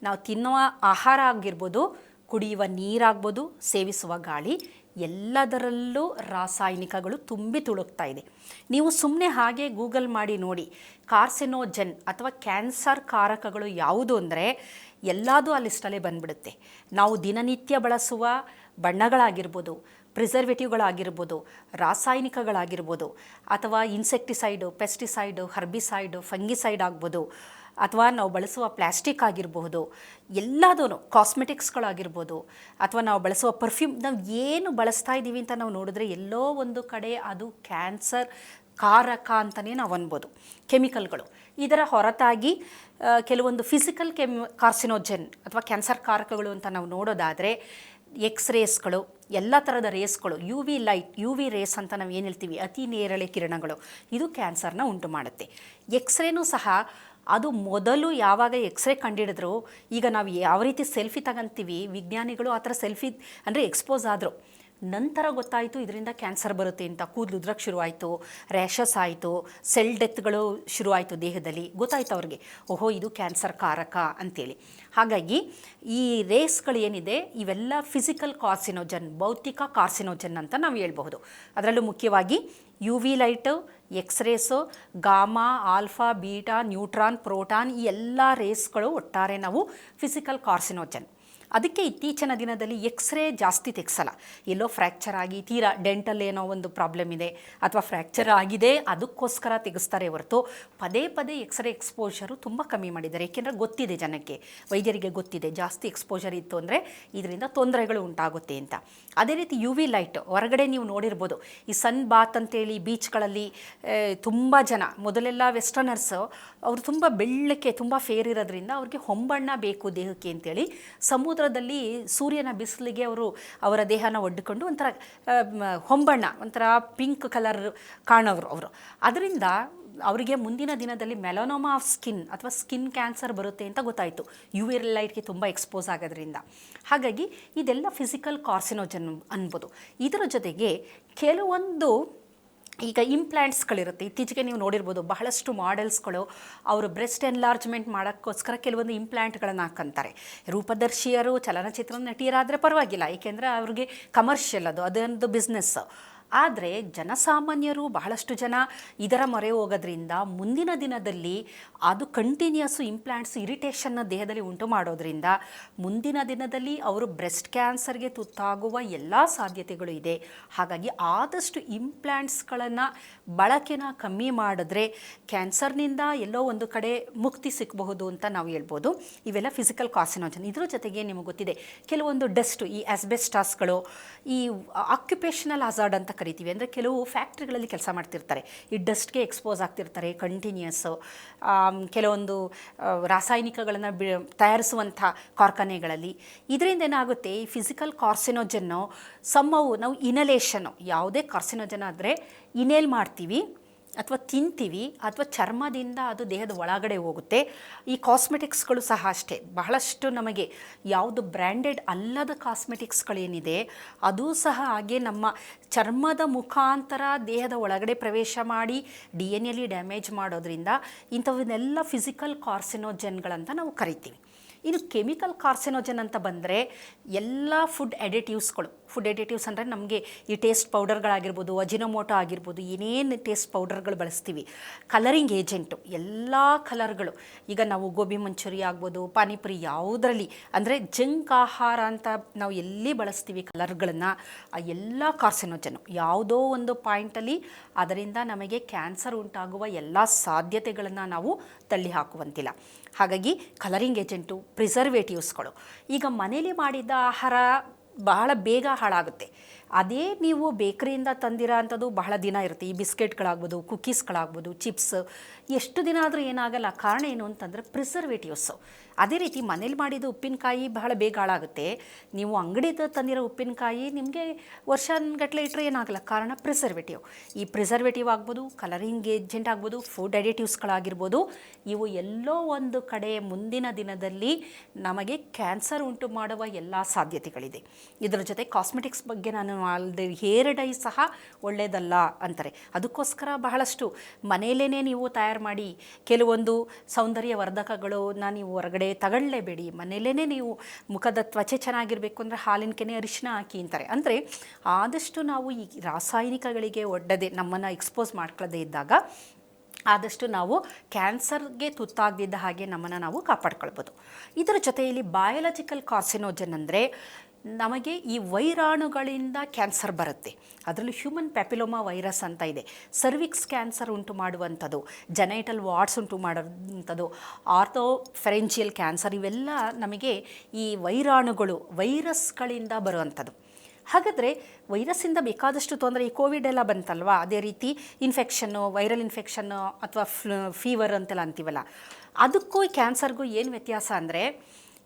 ನಾವು ತಿನ್ನುವ ಆಹಾರ ಆಗಿರ್ಬೋದು, ಕುಡಿಯುವ ನೀರಾಗ್ಬೋದು, ಸೇವಿಸುವ ಗಾಳಿ, ಎಲ್ಲದರಲ್ಲೂ ರಾಸಾಯನಿಕಗಳು ತುಂಬಿ ತುಳುಕ್ತಾ ಇದೆ. ನೀವು ಸುಮ್ಮನೆ ಹಾಗೆ ಗೂಗಲ್ ಮಾಡಿ ನೋಡಿ, ಕಾರ್ಸಿನೋಜನ್ ಅಥವಾ ಕ್ಯಾನ್ಸರ್ ಕಾರಕಗಳು ಯಾವುದು ಅಂದರೆ ಎಲ್ಲದೂ ಆ ಲಿಸ್ಟಲ್ಲೇ ಬಂದುಬಿಡುತ್ತೆ. ನಾವು ದಿನನಿತ್ಯ ಬಳಸುವ ಬಣ್ಣಗಳಾಗಿರ್ಬೋದು, ಪ್ರಿಸರ್ವೇಟಿವ್ಗಳಾಗಿರ್ಬೋದು, ರಾಸಾಯನಿಕಗಳಾಗಿರ್ಬೋದು, ಅಥವಾ ಇನ್ಸೆಕ್ಟಿಸೈಡು, ಪೆಸ್ಟಿಸೈಡು, ಹರ್ಬಿಸೈಡು, ಫಂಗಿಸೈಡ್ ಆಗ್ಬೋದು, ಅಥವಾ ನಾವು ಬಳಸುವ ಪ್ಲಾಸ್ಟಿಕ್ ಆಗಿರಬಹುದು, ಎಲ್ಲದೂ ಕಾಸ್ಮೆಟಿಕ್ಸ್ಗಳಾಗಿರ್ಬೋದು, ಅಥವಾ ನಾವು ಬಳಸುವ ಪರ್ಫ್ಯೂಮ್, ನಾವು ಏನು ಬಳಸ್ತಾ ಇದ್ದೀವಿ ಅಂತ ನಾವು ನೋಡಿದ್ರೆ ಎಲ್ಲೋ ಒಂದು ಕಡೆ ಅದು ಕ್ಯಾನ್ಸರ್ ಕಾರಕ ಅಂತಲೇ ನಾವು ಅನ್ಬೋದು. ಕೆಮಿಕಲ್ಗಳು ಇದರ ಹೊರತಾಗಿ ಕೆಲವೊಂದು ಫಿಸಿಕಲ್ ಕಾರ್ಸಿನೋಜನ್ ಅಥವಾ ಕ್ಯಾನ್ಸರ್ ಕಾರಕಗಳು ಅಂತ ನಾವು ನೋಡೋದಾದರೆ ಎಕ್ಸ್ರೇಸ್ಗಳು, ಎಲ್ಲ ಥರದ ರೇಸ್ಗಳು, UV ಲೈಟ್, UV ರೇಸ್ ಅಂತ ನಾವು ಏನು ಹೇಳ್ತೀವಿ, ಅತಿ ನೇರಳೆ ಕಿರಣಗಳು, ಇದು ಕ್ಯಾನ್ಸರ್ನ ಉಂಟು ಮಾಡುತ್ತೆ. ಎಕ್ಸ್ರೇನೂ ಸಹ ಅದು ಮೊದಲು ಯಾವಾಗ ಎಕ್ಸ್ರೇ ಕಂಡಿಡಿದ್ರು, ಈಗ ನಾವು ಯಾವ ರೀತಿ ಸೆಲ್ಫಿ ತಗೊಂತೀವಿ, ವಿಜ್ಞಾನಿಗಳು ಆ ಥರ ಸೆಲ್ಫಿ ಅಂದರೆ ಎಕ್ಸ್ಪೋಸ್ ಆದರು. ನಂತರ ಗೊತ್ತಾಯಿತು ಇದರಿಂದ ಕ್ಯಾನ್ಸರ್ ಬರುತ್ತೆ ಅಂತ. ಕೂದಲು ಉದ್ರಕ್ಕೆ ಶುರುವಾಯಿತು, ರ್ಯಾಷಸ್ ಆಯಿತು, ಸೆಲ್ ಡೆತ್ಗಳು ಶುರುವಾಯಿತು ದೇಹದಲ್ಲಿ. ಗೊತ್ತಾಯ್ತು ಅವ್ರಿಗೆ, ಓಹೋ ಇದು ಕ್ಯಾನ್ಸರ್ ಕಾರಕ ಅಂತೇಳಿ. ಹಾಗಾಗಿ ಈ ರೇಸ್ಗಳು ಏನಿದೆ ಇವೆಲ್ಲ ಫಿಸಿಕಲ್ ಕಾರ್ಸಿನೋಜನ್, ಭೌತಿಕ ಕಾರ್ಸಿನೋಜನ್ ಅಂತ ನಾವು ಹೇಳ್ಬಹುದು. ಅದರಲ್ಲೂ ಮುಖ್ಯವಾಗಿ UV light, X-rays, gamma, alpha, beta, neutron, proton, ಈ ಎಲ್ಲ ರೇಸ್ಗಳು ಒಟ್ಟಾರೆ ನಾವು ಫಿಸಿಕಲ್ ಕಾರ್ಸಿನೋಜನ್. ಅದಕ್ಕೆ ಇತ್ತೀಚಿನ ದಿನದಲ್ಲಿ ಎಕ್ಸ್ರೇ ಜಾಸ್ತಿ ತೆಗ್ಸಲ್ಲ. ಎಲ್ಲೋ ಫ್ರ್ಯಾಕ್ಚರ್ ಆಗಿ ತೀರಾ ಡೆಂಟಲ್ ಏನೋ ಒಂದು ಪ್ರಾಬ್ಲಮ್ ಇದೆ ಅಥವಾ ಫ್ರ್ಯಾಕ್ಚರ್ ಆಗಿದೆ ಅದಕ್ಕೋಸ್ಕರ ತೆಗೆಸ್ತಾರೆ ಹೊರತು ಪದೇ ಪದೇ ಎಕ್ಸ್ರೇ ಎಕ್ಸ್ಪೋಜರು ತುಂಬ ಕಮ್ಮಿ ಮಾಡಿದ್ದಾರೆ. ಏಕೆಂದರೆ ಗೊತ್ತಿದೆ ಜನಕ್ಕೆ, ವೈದ್ಯರಿಗೆ ಗೊತ್ತಿದೆ ಜಾಸ್ತಿ ಎಕ್ಸ್ಪೋಜರ್ ಇತ್ತು ಅಂದರೆ ಇದರಿಂದ ತೊಂದರೆಗಳು ಉಂಟಾಗುತ್ತೆ ಅಂತ. ಅದೇ ರೀತಿ ಯು ವಿ ಲೈಟ್ ಹೊರಗಡೆ ನೀವು ನೋಡಿರ್ಬೋದು, ಈ ಸನ್ ಬಾತ್ ಅಂತೇಳಿ ಬೀಚ್ಗಳಲ್ಲಿ ತುಂಬ ಜನ ಮೊದಲೆಲ್ಲ ವೆಸ್ಟರ್ನರ್ಸು ಅವರು ತುಂಬ ಬೆಳ್ಳಕ್ಕೆ ತುಂಬ ಫೇರ್ ಇರೋದ್ರಿಂದ ಅವ್ರಿಗೆ ಹೊಂಬಣ್ಣ ಬೇಕು ದೇಹಕ್ಕೆ ಅಂತೇಳಿ ಸಮುದ್ರದಲ್ಲಿ ಸೂರ್ಯನ ಬಿಸಿಲಿಗೆ ಅವರ ದೇಹನ ಒಡ್ಡಿಕೊಂಡು ಒಂಥರ ಹೊಂಬಣ್ಣ ಒಂಥರ ಪಿಂಕ್ ಕಲರ್ ಕಾಣೋರು ಅವರು. ಅದರಿಂದ ಅವರಿಗೆ ಮುಂದಿನ ದಿನದಲ್ಲಿ ಮೆಲನೋಮಾ ಆಫ್ ಸ್ಕಿನ್ ಅಥವಾ ಸ್ಕಿನ್ ಕ್ಯಾನ್ಸರ್ ಬರುತ್ತೆ ಅಂತ ಗೊತ್ತಾಯಿತು, ಯು ವಿ ಲೈಟ್ಗೆ ತುಂಬ ಎಕ್ಸ್ಪೋಸ್ ಆಗೋದ್ರಿಂದ. ಹಾಗಾಗಿ ಇದೆಲ್ಲ ಫಿಸಿಕಲ್ ಕಾರ್ಸಿನೋಜನ್ ಅನ್ಬೋದು. ಇದರ ಜೊತೆಗೆ ಕೆಲವೊಂದು ಈಗ ಇಂಪ್ಲಾಂಟ್ಸ್ಗಳಿರುತ್ತೆ. ಇತ್ತೀಚೆಗೆ ನೀವು ನೋಡಿರ್ಬೋದು ಬಹಳಷ್ಟು ಮಾಡೆಲ್ಸ್ಗಳು ಅವರು ಬ್ರೆಸ್ಟ್ ಎನ್ಲಾರ್ಜ್ಮೆಂಟ್ ಮಾಡೋಕ್ಕೋಸ್ಕರ ಕೆಲವೊಂದು ಇಂಪ್ಲಾಂಟ್ಗಳನ್ನು ಹಾಕಂತಾರೆ. ರೂಪದರ್ಶಿಯರು, ಚಲನಚಿತ್ರ ನಟಿಯರಾದರೆ ಪರವಾಗಿಲ್ಲ, ಏಕೆಂದರೆ ಅವ್ರಿಗೆ ಕಮರ್ಷಿಯಲ್ ಅದೊಂದು ಬಿಸ್ನೆಸ್ಸು. ಆದರೆ ಜನಸಾಮಾನ್ಯರು ಬಹಳಷ್ಟು ಜನ ಇದರ ಮೊರೆ ಹೋಗೋದ್ರಿಂದ ಮುಂದಿನ ದಿನದಲ್ಲಿ ಅದು ಕಂಟಿನ್ಯೂಸು ಇಂಪ್ಲಾಂಟ್ಸ್ ಇರಿಟೇಷನ್ನ ದೇಹದಲ್ಲಿ ಉಂಟು ಮಾಡೋದ್ರಿಂದ ಮುಂದಿನ ದಿನದಲ್ಲಿ ಅವರು ಬ್ರೆಸ್ಟ್ ಕ್ಯಾನ್ಸರ್ಗೆ ತುತ್ತಾಗುವ ಎಲ್ಲ ಸಾಧ್ಯತೆಗಳು ಇದೆ. ಹಾಗಾಗಿ ಆದಷ್ಟು ಇಂಪ್ಲಾಂಟ್ಸ್ಗಳನ್ನು ಬಳಕೆನ ಕಮ್ಮಿ ಮಾಡಿದ್ರೆ ಕ್ಯಾನ್ಸರ್ನಿಂದ ಎಲ್ಲೋ ಒಂದು ಕಡೆ ಮುಕ್ತಿ ಸಿಕ್ಕಬಹುದು ಅಂತ ನಾವು ಹೇಳ್ಬೋದು. ಇವೆಲ್ಲ ಫಿಸಿಕಲ್ ಕಾರ್ಸಿನೋಜನ್. ಇದ್ರ ಜೊತೆಗೆ ನಿಮಗೆ ಗೊತ್ತಿದೆ ಕೆಲವೊಂದು ಡಸ್ಟು, ಈ ಆಸ್ಬೆಸ್ಟಾಸ್ಗಳು, ಈ ಆಕ್ಯುಪೇಷನಲ್ ಹಜಾರ್ಡ್ ಅಂತ ಕರಿತೀವಿ. ಅಂದರೆ ಕೆಲವು ಫ್ಯಾಕ್ಟ್ರಿಗಳಲ್ಲಿ ಕೆಲಸ ಮಾಡ್ತಿರ್ತಾರೆ, ಈ ಡಸ್ಟ್ಗೆ ಎಕ್ಸ್ಪೋಸ್ ಆಗ್ತಿರ್ತಾರೆ ಕಂಟಿನ್ಯೂಸು. ಕೆಲವೊಂದು ರಾಸಾಯನಿಕಗಳನ್ನು ತಯಾರಿಸುವಂಥ ಕಾರ್ಖಾನೆಗಳಲ್ಲಿ. ಇದರಿಂದ ಏನಾಗುತ್ತೆ, ಈ ಫಿಸಿಕಲ್ ಕಾರ್ಸಿನೋಜನ್ನು ನಾವು ಇನಲೇಷನ್ನು, ಯಾವುದೇ ಕಾರ್ಸಿನೋಜನ್ ಆದರೆ ಇನೇಲ್ ಮಾಡ್ತೀವಿ ಅಥವಾ ತಿಂತೀವಿ ಅಥವಾ ಚರ್ಮದಿಂದ ಅದು ದೇಹದ ಒಳಗಡೆ ಹೋಗುತ್ತೆ. ಈ ಕಾಸ್ಮೆಟಿಕ್ಸ್ಗಳು ಸಹ ಅಷ್ಟೇ, ಬಹಳಷ್ಟು ನಮಗೆ ಯಾವುದು ಬ್ರ್ಯಾಂಡೆಡ್ ಅಲ್ಲದ ಕಾಸ್ಮೆಟಿಕ್ಸ್ಗಳೇನಿದೆ ಅದು ಸಹ ಹಾಗೆ ನಮ್ಮ ಚರ್ಮದ ಮುಖಾಂತರ ದೇಹದ ಒಳಗಡೆ ಪ್ರವೇಶ ಮಾಡಿ DNA ಡ್ಯಾಮೇಜ್ ಮಾಡೋದ್ರಿಂದ ಇಂಥವನ್ನೆಲ್ಲ ಫಿಸಿಕಲ್ ಕಾರ್ಸಿನೋಜನ್ಗಳಂತ ನಾವು ಕರಿತೀವಿ. ಇನ್ನು ಕೆಮಿಕಲ್ ಕಾರ್ಸಿನೋಜನ್ ಅಂತ ಬಂದರೆ ಎಲ್ಲ ಫುಡ್ ಎಡಿಟಿವ್ಸ್ ಅಂದರೆ ನಮಗೆ ಈ ಟೇಸ್ಟ್ ಪೌಡರ್ಗಳಾಗಿರ್ಬೋದು, ಅಜಿನೋಮೋಟೊ ಆಗಿರ್ಬೋದು, ಏನೇನು ಟೇಸ್ಟ್ ಪೌಡರ್ಗಳು ಬಳಸ್ತೀವಿ, ಕಲರಿಂಗ್ ಏಜೆಂಟು, ಎಲ್ಲ ಕಲರ್ಗಳು. ಈಗ ನಾವು ಗೋಬಿ ಮಂಚೂರಿ ಆಗ್ಬೋದು, ಪಾನಿಪುರಿ, ಯಾವುದರಲ್ಲಿ ಅಂದರೆ ಜಂಕ್ ಆಹಾರ ಅಂತ ನಾವು ಎಲ್ಲಿ ಬಳಸ್ತೀವಿ ಕಲರ್ಗಳನ್ನು, ಆ ಎಲ್ಲ ಕಾರ್ಸಿನೋಜನ್ನು ಯಾವುದೋ ಒಂದು ಪಾಯಿಂಟಲ್ಲಿ ಅದರಿಂದ ನಮಗೆ ಕ್ಯಾನ್ಸರ್ ಉಂಟಾಗುವ ಎಲ್ಲ ಸಾಧ್ಯತೆಗಳನ್ನು ನಾವು ತಳ್ಳಿ ಹಾಕುವಂತಿಲ್ಲ. ಹಾಗಾಗಿ ಕಲರಿಂಗ್ ಏಜೆಂಟು, ಪ್ರಿಸರ್ವೇಟಿವ್ಸ್ಗಳು. ಈಗ ಮನೇಲಿ ಮಾಡಿದ ಆಹಾರ ಬಹಳ ಬೇಗ ಹಾಳಾಗುತ್ತೆ. ಅದೇ ನೀವು ಬೇಕರಿಯಿಂದ ತಂದಿರೋ ಅಂಥದ್ದು ಬಹಳ ದಿನ ಇರುತ್ತೆ. ಈ ಬಿಸ್ಕೆಟ್ಗಳಾಗ್ಬೋದು, ಕುಕ್ಕೀಸ್ಗಳಾಗ್ಬೋದು, ಚಿಪ್ಸ್, ಎಷ್ಟು ದಿನ ಆದರೂ ಏನಾಗಲ್ಲ. ಕಾರಣ ಏನು ಅಂತಂದರೆ ಪ್ರಿಸರ್ವೇಟಿವ್ಸು. ಅದೇ ರೀತಿ ಮನೇಲಿ ಮಾಡಿದ ಉಪ್ಪಿನಕಾಯಿ ಬಹಳ ಬೇಗ ಹಾಳಾಗುತ್ತೆ. ನೀವು ಅಂಗಡಿದ ತಂದಿರೋ ಉಪ್ಪಿನಕಾಯಿ ನಿಮಗೆ ವರ್ಷಗಟ್ಟಲೆ ಇಟ್ಟರೆ ಏನಾಗಲ್ಲ, ಕಾರಣ ಪ್ರಿಸರ್ವೇಟಿವ್. ಈ ಪ್ರಿಸರ್ವೇಟಿವ್ ಆಗ್ಬೋದು, ಕಲರಿಂಗ್ ಏಜೆಂಟ್ ಆಗ್ಬೋದು, ಫುಡ್ ಅಡಿಟಿವ್ಸ್ಗಳಾಗಿರ್ಬೋದು, ಇವು ಎಲ್ಲೋ ಒಂದು ಕಡೆ ಮುಂದಿನ ದಿನದಲ್ಲಿ ನಮಗೆ ಕ್ಯಾನ್ಸರ್ ಉಂಟು ಮಾಡುವ ಎಲ್ಲ ಸಾಧ್ಯತೆಗಳಿದೆ. ಇದರ ಜೊತೆ ಕಾಸ್ಮೆಟಿಕ್ಸ್ ಬಗ್ಗೆ ನಾನು ಅಲ್ಲದೆ ಹೇರ್ ಡೈ ಸಹ ಒಳ್ಳೆಯದಲ್ಲ ಅಂತಾರೆ. ಅದಕ್ಕೋಸ್ಕರ ಬಹಳಷ್ಟು ಮನೆಯಲ್ಲೇ ನೀವು ತಯಾರು ಮಾಡಿ ಕೆಲವೊಂದು ಸೌಂದರ್ಯ ವರ್ಧಕಗಳನ್ನ ನೀವು ಹೊರಗಡೆ ತಗೊಳ್ಳೇಬೇಡಿ. ಮನೆಯಲ್ಲೇ ನೀವು ಮುಖದ ತ್ವಚೆ ಚೆನ್ನಾಗಿರಬೇಕು ಅಂದರೆ ಹಾಲಿನ ಕೆನೆ ಅರಿಶಿನ ಹಾಕಿ ಅಂತಾರೆ. ಅಂದರೆ ಆದಷ್ಟು ನಾವು ಈ ರಾಸಾಯನಿಕಗಳಿಗೆ ಒಡ್ಡದೆ ನಮ್ಮನ್ನು ಎಕ್ಸ್ಪೋಸ್ ಮಾಡ್ಕೊಳ್ಳದೆ ಇದ್ದಾಗ ಆದಷ್ಟು ನಾವು ಕ್ಯಾನ್ಸರ್ಗೆ ತುತ್ತಾಗದಿದ್ದ ಹಾಗೆ ನಮ್ಮನ್ನು ನಾವು ಕಾಪಾಡ್ಕೊಳ್ಬೋದು. ಇದರ ಜೊತೆಯಲ್ಲಿ ಬಯಾಲಜಿಕಲ್ ಕಾರ್ಸಿನೋಜನ್ ಅಂದರೆ ನಮಗೆ ಈ ವೈರಾಣುಗಳಿಂದ ಕ್ಯಾನ್ಸರ್ ಬರುತ್ತೆ. ಅದರಲ್ಲೂ ಹ್ಯೂಮನ್ ಪ್ಯಾಪಿಲೋಮಾ ವೈರಸ್ ಅಂತ ಇದೆ, ಸರ್ವಿಕ್ಸ್ ಕ್ಯಾನ್ಸರ್ ಉಂಟು ಮಾಡುವಂಥದ್ದು, ಜೆನೈಟಲ್ ವಾರ್ಡ್ಸ್ ಉಂಟು ಮಾಡೋವಂಥದ್ದು, ಆರ್ಥೋಫೆರೆಂಜಿಯಲ್ ಕ್ಯಾನ್ಸರ್, ಇವೆಲ್ಲ ನಮಗೆ ಈ ವೈರಸ್ಗಳಿಂದ ಬರುವಂಥದ್ದು. ಹಾಗಾದರೆ ವೈರಸ್ಸಿಂದ ಬೇಕಾದಷ್ಟು ತೊಂದರೆ, ಈ ಕೋವಿಡ್ ಎಲ್ಲ ಬಂತಲ್ವಾ, ಅದೇ ರೀತಿ ಇನ್ಫೆಕ್ಷನ್ನು, ವೈರಲ್ ಇನ್ಫೆಕ್ಷನ್ನು ಅಥವಾ ಫೀವರ್ ಅಂತೆಲ್ಲ ಅಂತೀವಲ್ಲ, ಅದಕ್ಕೂ ಕ್ಯಾನ್ಸರ್ಗೂ ಏನು ವ್ಯತ್ಯಾಸ ಅಂದರೆ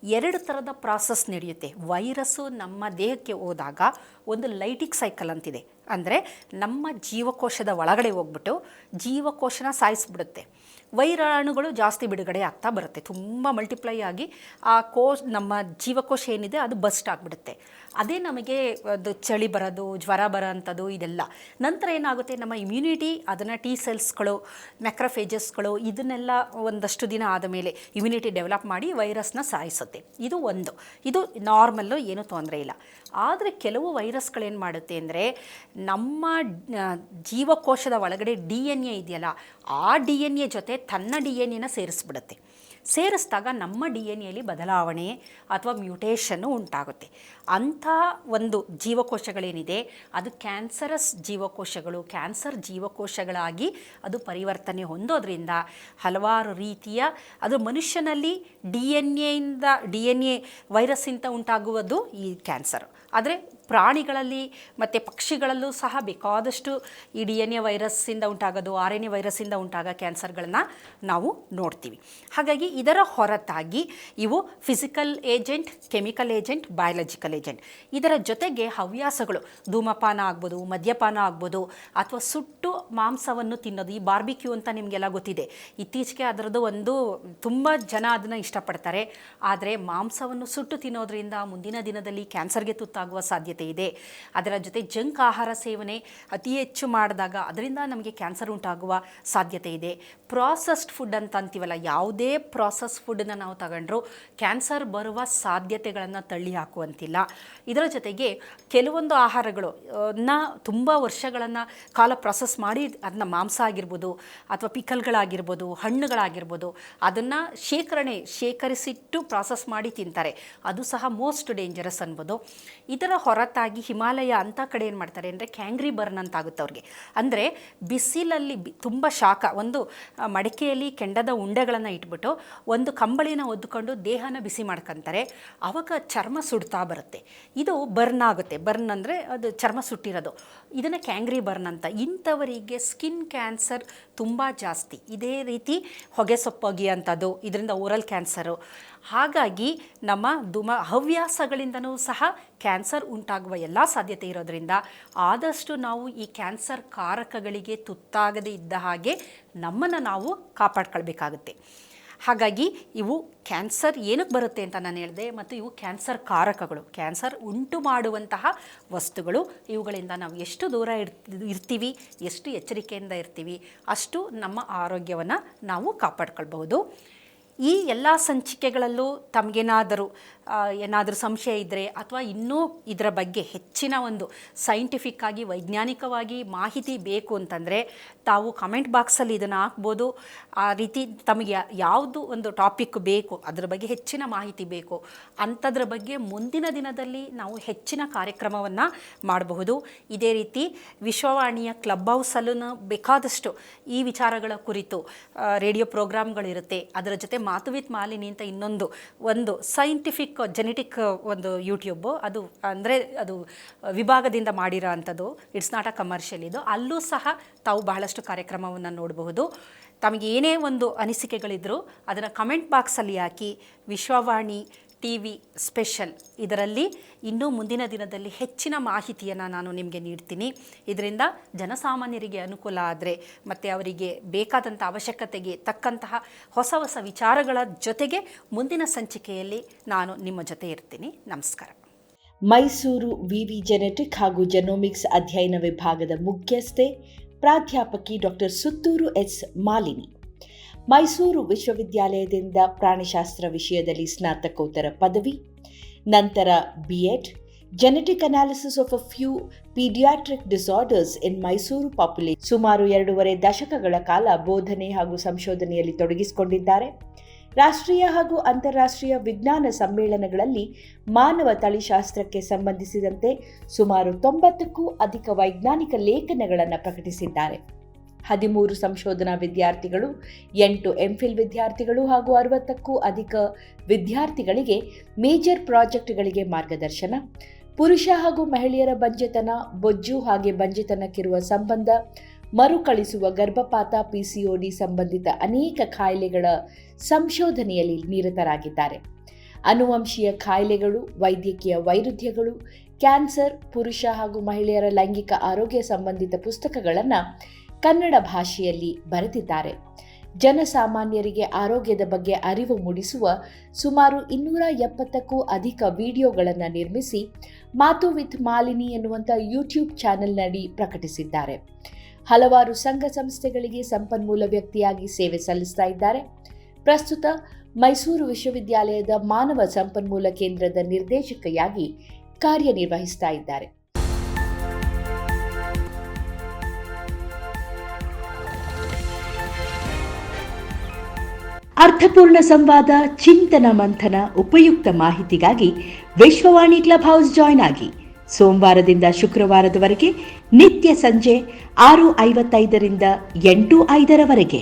2 ಥರದ ಪ್ರಾಸೆಸ್ ನಡೆಯುತ್ತೆ. ವೈರಸ್ಸು ನಮ್ಮ ದೇಹಕ್ಕೆ ಹೋದಾಗ ಒಂದು ಲೈಟಿಕ್ ಸೈಕಲ್ ಅಂತಿದೆ, ಅಂದರೆ ನಮ್ಮ ಜೀವಕೋಶದ ಒಳಗಡೆ ಹೋಗ್ಬಿಟ್ಟು ಜೀವಕೋಶನ ಸಾಯಿಸಿಬಿಡುತ್ತೆ. ವೈರಾಣುಗಳು ಜಾಸ್ತಿ ಬಿಡುಗಡೆ ಆಗ್ತಾ ಬರುತ್ತೆ, ತುಂಬ ಮಲ್ಟಿಪ್ಲೈ ಆಗಿ ಆ ನಮ್ಮ ಜೀವಕೋಶ ಏನಿದೆ ಅದು ಬಸ್ಟ್ ಆಗಿಬಿಡುತ್ತೆ. ಅದೇ ನಮಗೆ ಅದು ಚಳಿ ಬರೋದು, ಜ್ವರ ಬರೋ ಅಂಥದ್ದು ಇದೆಲ್ಲ. ನಂತರ ಏನಾಗುತ್ತೆ, ನಮ್ಮ ಇಮ್ಯುನಿಟಿ ಅದನ್ನು ಟಿ ಸೆಲ್ಸ್ಗಳು, ಮ್ಯಾಕ್ರೋಫೇಜಸ್ಗಳು ಇದನ್ನೆಲ್ಲ ಒಂದಷ್ಟು ದಿನ ಆದ ಮೇಲೆ ಇಮ್ಯುನಿಟಿ ಡೆವಲಪ್ ಮಾಡಿ ವೈರಸ್ನ ಸಾಯಿಸುತ್ತೆ. ಇದು ನಾರ್ಮಲ್ಲು, ಏನೂ ತೊಂದರೆ ಇಲ್ಲ. ಆದರೆ ಕೆಲವು ವೈರಸ್ಗಳೇನು ಮಾಡುತ್ತೆ ಅಂದರೆ ನಮ್ಮ ಜೀವಕೋಶದ ಒಳಗಡೆ DNA ಇದೆಯಲ್ಲ, ಆ DNA ಜೊತೆ ತನ್ನ DNA ಸೇರಿಸ್ಬಿಡುತ್ತೆ. ಸೇರಿಸಿದಾಗ ನಮ್ಮ DNA ಬದಲಾವಣೆ ಅಥವಾ ಮ್ಯೂಟೇಷನ್ನು ಉಂಟಾಗುತ್ತೆ. ಅಂಥ ಒಂದು ಜೀವಕೋಶಗಳೇನಿದೆ ಅದು ಕ್ಯಾನ್ಸರಸ್ ಜೀವಕೋಶಗಳು, ಕ್ಯಾನ್ಸರ್ ಜೀವಕೋಶಗಳಾಗಿ ಅದು ಪರಿವರ್ತನೆ ಹೊಂದೋದ್ರಿಂದ ಹಲವಾರು ರೀತಿಯ ಅದು ಮನುಷ್ಯನಲ್ಲಿ DNA ವೈರಸ್ಸಿಂದ ಉಂಟಾಗುವುದು ಈ ಕ್ಯಾನ್ಸರ್. ಆದರೆ ಪ್ರಾಣಿಗಳಲ್ಲಿ ಮತ್ತು ಪಕ್ಷಿಗಳಲ್ಲೂ ಸಹ ಬೇಕಾದಷ್ಟು ಈ DNA ವೈರಸ್ಸಿಂದ ಉಂಟಾಗೋದು, RNA ವೈರಸ್ಸಿಂದ ಉಂಟಾಗೋ ಕ್ಯಾನ್ಸರ್ಗಳನ್ನ ನಾವು ನೋಡ್ತೀವಿ. ಹಾಗಾಗಿ ಇದರ ಹೊರತಾಗಿ ಇವು physical agent, chemical agent, biological agent. ಇದರ ಜೊತೆಗೆ ಹವ್ಯಾಸಗಳು, ಧೂಮಪಾನ ಆಗ್ಬೋದು, ಮದ್ಯಪಾನ ಆಗ್ಬೋದು, ಅಥವಾ ಸುಟ್ಟು ಮಾಂಸವನ್ನು ತಿನ್ನೋದು. ಈ ಬಾರ್ಬಿಕ್ಯೂ ಅಂತ ನಿಮಗೆಲ್ಲ ಗೊತ್ತಿದೆ. ಇತ್ತೀಚೆಗೆ ಅದರದ್ದು ಒಂದು ತುಂಬ ಜನ ಅದನ್ನು ಇಷ್ಟಪಡ್ತಾರೆ. ಆದರೆ ಮಾಂಸವನ್ನು ಸುಟ್ಟು ತಿನ್ನೋದ್ರಿಂದ ಮುಂದಿನ ದಿನದಲ್ಲಿ ಕ್ಯಾನ್ಸರ್ಗೆ ತುತ್ತಾಗುವ ಸಾಧ್ಯತೆ ಇದೆ. ಅದರ ಜೊತೆ ಜಂಕ್ ಆಹಾರ ಸೇವನೆ ಅತಿ ಹೆಚ್ಚು ಮಾಡಿದಾಗ ಅದರಿಂದ ನಮಗೆ ಕ್ಯಾನ್ಸರ್ ಉಂಟಾಗುವ ಸಾಧ್ಯತೆ ಇದೆ. ಪ್ರಾಸೆಸ್ಡ್ ಫುಡ್ ಅಂತ ಅಂತೀವಲ್ಲ, ಯಾವುದೇ ಪ್ರಾಸೆಸ್ ಫುಡ್ಡನ್ನ ನಾವು ತಗೊಂಡ್ರು ಕ್ಯಾನ್ಸರ್ ಬರುವ ಸಾಧ್ಯತೆಗಳನ್ನು ತಳ್ಳಿ ಹಾಕುವಂತಿಲ್ಲ. ಇದರ ಜೊತೆಗೆ ಕೆಲವೊಂದು ಆಹಾರಗಳು ತುಂಬ ವರ್ಷಗಳನ್ನು ಕಾಲ ಪ್ರಾಸೆಸ್ ಮಾಡಿ ಅದನ್ನ ಮಾಂಸ ಆಗಿರ್ಬೋದು ಅಥವಾ ಪಿಕಲ್ಗಳಾಗಿರ್ಬೋದು, ಹಣ್ಣುಗಳಾಗಿರ್ಬೋದು, ಅದನ್ನು ಶೇಖರಿಸಿಟ್ಟು ಪ್ರಾಸೆಸ್ ಮಾಡಿ ತಿಂತಾರೆ. ಅದು ಸಹ ಮೋಸ್ಟ್ ಡೇಂಜರಸ್ ಅನ್ಬೋದು. ಇದರ ಹೊರತಾಗಿ ಹಿಮಾಲಯ ಅಂಥ ಕಡೆ ಏನು ಮಾಡ್ತಾರೆ ಅಂದರೆ ಕ್ಯಾಂಗ್ರಿ ಬರ್ನ್ ಅಂತ ಆಗುತ್ತೆ ಅವ್ರಿಗೆ. ಅಂದರೆ ಬಿಸಿಲಲ್ಲಿ ತುಂಬ ಶಾಖ, ಒಂದು ಮಡಿಕೆಯಲ್ಲಿ ಕೆಂಡದ ಉಂಡೆಗಳನ್ನು ಇಟ್ಬಿಟ್ಟು ಒಂದು ಕಂಬಳಿನ ಒದ್ದುಕೊಂಡು ದೇಹನ ಬಿಸಿ ಮಾಡ್ಕೊತಾರೆ. ಆವಾಗ ಚರ್ಮ ಸುಡ್ತಾ ಬರುತ್ತೆ. ಇದು ಬರ್ನ್ ಆಗುತ್ತೆ. ಬರ್ನ್ ಅಂದರೆ ಅದು ಚರ್ಮ ಸುಟ್ಟಿರೋದು. ಇದನ್ನು ಕ್ಯಾಂಗ್ರಿ ಬರ್ನ್ ಅಂತ. ಇಂಥವರಿಗೆ ಸ್ಕಿನ್ ಕ್ಯಾನ್ಸರ್ ತುಂಬ ಜಾಸ್ತಿ. ಇದೇ ರೀತಿ ಹೊಗೆ ಸೊಪ್ಪೊಗಿ ಅಂಥದ್ದು, ಇದರಿಂದ ಓರಲ್ ಕ್ಯಾನ್ಸರು. ಹಾಗಾಗಿ ನಮ್ಮ ಹವ್ಯಾಸಗಳಿಂದನೂ ಸಹ ಕ್ಯಾನ್ಸರ್ ಉಂಟಾಗುವ ಎಲ್ಲ ಸಾಧ್ಯತೆ ಇರೋದರಿಂದ ಆದಷ್ಟು ನಾವು ಈ ಕ್ಯಾನ್ಸರ್ ಕಾರಕಗಳಿಗೆ ತುತ್ತಾಗದೇ ಇದ್ದ ಹಾಗೆ ನಮ್ಮನ್ನು ನಾವು ಕಾಪಾಡ್ಕೊಳ್ಬೇಕಾಗುತ್ತೆ. ಹಾಗಾಗಿ ಇವು ಕ್ಯಾನ್ಸರ್ ಏನಕ್ಕೆ ಬರುತ್ತೆ ಅಂತ ನಾನು ಹೇಳಿದೆ, ಮತ್ತು ಇವು ಕ್ಯಾನ್ಸರ್ ಕಾರಕಗಳು, ಕ್ಯಾನ್ಸರ್ ಉಂಟು ಮಾಡುವಂತಹ ವಸ್ತುಗಳು. ಇವುಗಳಿಂದ ನಾವು ಎಷ್ಟು ದೂರ ಇರ್ತೀವಿ, ಎಷ್ಟು ಎಚ್ಚರಿಕೆಯಿಂದ ಇರ್ತೀವಿ, ಅಷ್ಟು ನಮ್ಮ ಆರೋಗ್ಯವನ್ನು ನಾವು ಕಾಪಾಡ್ಕೊಳ್ಬಹುದು. ಈ ಎಲ್ಲ ಸಂಚಿಕೆಗಳಲ್ಲೂ ತಮಗೇನಾದರೂ ಸಂಶಯ ಇದ್ದರೆ ಅಥವಾ ಇನ್ನೂ ಇದರ ಬಗ್ಗೆ ಹೆಚ್ಚಿನ ಒಂದು ಸೈಂಟಿಫಿಕ್ ಆಗಿ ವೈಜ್ಞಾನಿಕವಾಗಿ ಮಾಹಿತಿ ಬೇಕು ಅಂತಂದರೆ ತಾವು ಕಮೆಂಟ್ ಬಾಕ್ಸಲ್ಲಿ ಇದನ್ನು ಹಾಕ್ಬೋದು. ಆ ರೀತಿ ತಮಗೆ ಯಾವುದು ಒಂದು ಟಾಪಿಕ್ ಬೇಕು, ಅದರ ಬಗ್ಗೆ ಹೆಚ್ಚಿನ ಮಾಹಿತಿ ಬೇಕು ಅಂಥದ್ರ ಬಗ್ಗೆ ಮುಂದಿನ ದಿನದಲ್ಲಿ ನಾವು ಹೆಚ್ಚಿನ ಕಾರ್ಯಕ್ರಮವನ್ನು ಮಾಡಬಹುದು. ಇದೇ ರೀತಿ ವಿಶ್ವವಾಣಿಯ ಕ್ಲಬ್ ಹೌಸಲ್ಲೂ ಬೇಕಾದಷ್ಟು ಈ ವಿಚಾರಗಳ ಕುರಿತು ರೇಡಿಯೋ ಪ್ರೋಗ್ರಾಮ್ಗಳಿರುತ್ತೆ. ಅದರ ಜೊತೆ ಮಾತು ವಿತ್ ಮಾಲಿನಿ ಅಂತ ಒಂದು ಸೈಂಟಿಫಿಕ್ ಜೆನೆಟಿಕ್ ಒಂದು ಯೂಟ್ಯೂಬು, ಅದು ವಿಭಾಗದಿಂದ ಮಾಡಿರೋ ಅಂಥದ್ದು. It's not a commercial. ಇದು ಅಲ್ಲೂ ಸಹ ತಾವು ಬಹಳಷ್ಟು ಕಾರ್ಯಕ್ರಮವನ್ನು ನೋಡಬಹುದು. ತಮಗೆ ಏನೇ ಒಂದು ಅನಿಸಿಕೆಗಳಿದ್ದರೂ ಅದನ್ನು ಕಮೆಂಟ್ ಬಾಕ್ಸಲ್ಲಿ ಹಾಕಿ. ವಿಶ್ವವಾಣಿ TV ಸ್ಪೆಷಲ್ ಇದರಲ್ಲಿ ಇನ್ನೂ ಮುಂದಿನ ದಿನದಲ್ಲಿ ಹೆಚ್ಚಿನ ಮಾಹಿತಿಯನ್ನು ನಾನು ನಿಮಗೆ ನೀಡ್ತೀನಿ. ಇದರಿಂದ ಜನಸಾಮಾನ್ಯರಿಗೆ ಅನುಕೂಲ ಆದರೆ ಮತ್ತು ಅವರಿಗೆ ಬೇಕಾದಂಥ ಅವಶ್ಯಕತೆಗೆ ತಕ್ಕಂತಹ ಹೊಸ ಹೊಸ ವಿಚಾರಗಳ ಜೊತೆಗೆ ಮುಂದಿನ ಸಂಚಿಕೆಯಲ್ಲಿ ನಾನು ನಿಮ್ಮ ಜೊತೆ ಇರ್ತೀನಿ. ನಮಸ್ಕಾರ. ಮೈಸೂರು ವಿವಿ ಜೆನೆಟಿಕ್ ಹಾಗೂ ಜೆನೋಮಿಕ್ಸ್ ಅಧ್ಯಯನ ವಿಭಾಗದ ಮುಖ್ಯಸ್ಥೆ ಪ್ರಾಧ್ಯಾಪಕಿ ಡಾಕ್ಟರ್ ಸುತ್ತೂರು ಎಸ್ ಮಾಲಿನಿ. ಮೈಸೂರು ವಿಶ್ವವಿದ್ಯಾಲಯದಿಂದ ಪ್ರಾಣಿಶಾಸ್ತ್ರ ವಿಷಯದಲ್ಲಿ ಸ್ನಾತಕೋತ್ತರ ಪದವಿ, ನಂತರ B.Ed, genetic analysis of a few paediatric disorders in Mysuru population. ಸುಮಾರು 2.5 ದಶಕಗಳ ಕಾಲ ಬೋಧನೆ ಹಾಗೂ ಸಂಶೋಧನೆಯಲ್ಲಿ ತೊಡಗಿಸಿಕೊಂಡಿದ್ದಾರೆ. ರಾಷ್ಟ್ರೀಯ ಹಾಗೂ ಅಂತಾರಾಷ್ಟ್ರೀಯ ವಿಜ್ಞಾನ ಸಮ್ಮೇಳನಗಳಲ್ಲಿ ಮಾನವ ತಳಿಶಾಸ್ತ್ರಕ್ಕೆ ಸಂಬಂಧಿಸಿದಂತೆ ಸುಮಾರು 90ಕ್ಕೂ ಅಧಿಕ ವೈಜ್ಞಾನಿಕ ಲೇಖನಗಳನ್ನು ಪ್ರಕಟಿಸಿದ್ದಾರೆ. 13 ಸಂಶೋಧನಾ ವಿದ್ಯಾರ್ಥಿಗಳು, 8 MPhil ವಿದ್ಯಾರ್ಥಿಗಳು ಹಾಗೂ 60ಕ್ಕೂ ಅಧಿಕ ವಿದ್ಯಾರ್ಥಿಗಳಿಗೆ ಮೇಜರ್ ಪ್ರಾಜೆಕ್ಟ್ಗಳಿಗೆ ಮಾರ್ಗದರ್ಶನ, ಪುರುಷ ಹಾಗೂ ಮಹಿಳೆಯರ ಬಂಜೆತನ, ಬೊಜ್ಜು ಹಾಗೆ ಬಂಜೆತನಕ್ಕಿರುವ ಸಂಬಂಧ, ಮರುಕಳಿಸುವ ಗರ್ಭಪಾತ, PCOD ಸಂಬಂಧಿತ ಅನೇಕ ಕಾಯಿಲೆಗಳ ಸಂಶೋಧನೆಯಲ್ಲಿ ನಿರತರಾಗಿದ್ದಾರೆ. ಅನುವಂಶೀಯ ಕಾಯಿಲೆಗಳು, ವೈದ್ಯಕೀಯ ವೈರುಧ್ಯಗಳು, ಕ್ಯಾನ್ಸರ್, ಪುರುಷ ಹಾಗೂ ಮಹಿಳೆಯರ ಲೈಂಗಿಕ ಆರೋಗ್ಯ ಸಂಬಂಧಿತ ಪುಸ್ತಕಗಳನ್ನು ಕನ್ನಡ ಭಾಷೆಯಲ್ಲಿ ಬರೆದಿದ್ದಾರೆ. ಜನಸಾಮಾನ್ಯರಿಗೆ ಆರೋಗ್ಯದ ಬಗ್ಗೆ ಅರಿವು ಮೂಡಿಸುವ ಸುಮಾರು 270ಕ್ಕೂ ಅಧಿಕ ವಿಡಿಯೋಗಳನ್ನು ನಿರ್ಮಿಸಿ ಮಾತು ವಿತ್ ಮಾಲಿನಿ ಎನ್ನುವಂಥ ಯೂಟ್ಯೂಬ್ ಚಾನೆಲ್ನಡಿ ಪ್ರಕಟಿಸಿದ್ದಾರೆ. ಹಲವಾರು ಸಂಘ ಸಂಸ್ಥೆಗಳಿಗೆ ಸಂಪನ್ಮೂಲ ವ್ಯಕ್ತಿಯಾಗಿ ಸೇವೆ ಸಲ್ಲಿಸ್ತಾ ಇದ್ದಾರೆ. ಪ್ರಸ್ತುತ ಮೈಸೂರು ವಿಶ್ವವಿದ್ಯಾಲಯದ ಮಾನವ ಸಂಪನ್ಮೂಲ ಕೇಂದ್ರದ ನಿರ್ದೇಶಕಿಯಾಗಿ ಕಾರ್ಯನಿರ್ವಹಿಸ್ತಾ ಇದ್ದಾರೆ. ಅರ್ಥಪೂರ್ಣ ಸಂವಾದ, ಚಿಂತನ ಮಂಥನ, ಉಪಯುಕ್ತ ಮಾಹಿತಿಗಾಗಿ ವಿಶ್ವವಾಣಿ ಕ್ಲಬ್ ಹೌಸ್ ಜಾಯ್ನ್ ಆಗಿ. ಸೋಮವಾರದಿಂದ ಶುಕ್ರವಾರದವರೆಗೆ ನಿತ್ಯ ಸಂಜೆ 6:55 ರಿಂದ 8:05 ರವರೆಗೆ.